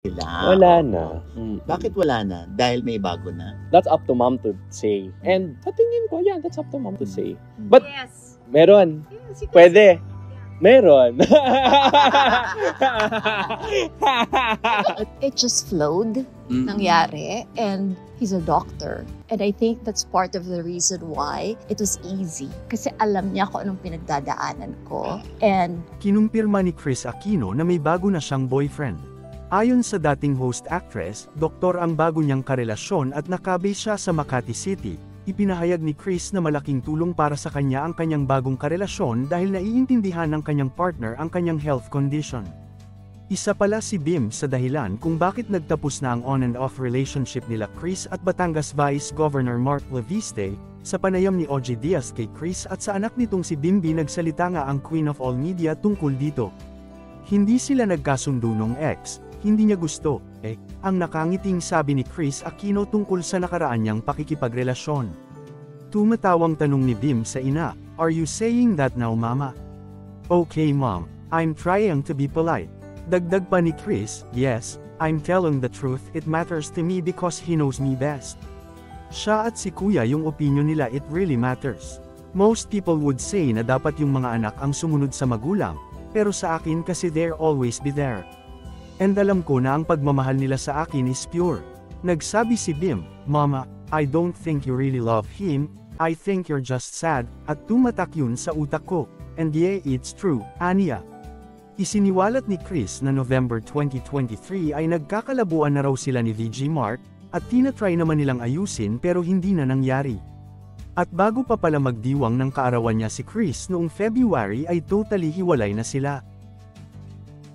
sila. Wala na. Bakit wala na? Dahil may bago na? That's up to mom to say. And sa tingin ko, yeah, that's up to mom to say. But, Yes. meron. Yes, you can Pwede. say, yeah. Meron. It just flowed, nangyari, and he's a doctor. And I think that's part of the reason why it was easy. Kasi alam niya kung anong pinagdadaanan ko. And Kinumpirma ni Kris Aquino na may bago na siyang boyfriend. Ayon sa dating host-actress, doktor ang bago niyang karelasyon at nakabase siya sa Makati City. Ipinahayag ni Kris na malaking tulong para sa kanya ang kanyang bagong karelasyon dahil naiintindihan ng kanyang partner ang kanyang health condition. Isa pala si Bim sa dahilan kung bakit nagtapos na ang on and off relationship nila Kris at Batangas Vice Governor Mark Leviste. Sa panayam ni OJ Diaz kay Kris at sa anak nitong si Bimbi, nagsalita nga ang Queen of All Media tungkol dito. Hindi sila nagkasundo nung ex, hindi niya gusto, ang nakangiting sabi ni Kris Aquino tungkol sa nakaraan niyang pakikipagrelasyon. Tumatawang tanong ni Bim sa ina, "Are you saying that now, mama?" "Okay, mom, I'm trying to be polite." Dagdag pa ni Kris, "Yes, I'm telling the truth, it matters to me because he knows me best." Siya at si kuya, yung opinion nila, it really matters. Most people would say na dapat yung mga anak ang sumunod sa magulang, pero sa akin kasi they're always be there. And alam ko na ang pagmamahal nila sa akin is pure. Nagsabi si Bim, "Mama, I don't think you really love him, I think you're just sad," at tumatak yun sa utak ko. And yeah, it's true, aniya. Isiniwalat ni Kris na November 2023 ay nagkakalabuan na raw sila ni VG Mark, at tinatry naman nilang ayusin pero hindi na nangyari. At bago pa pala magdiwang ng kaarawan niya si Kris noong February ay totally hiwalay na sila.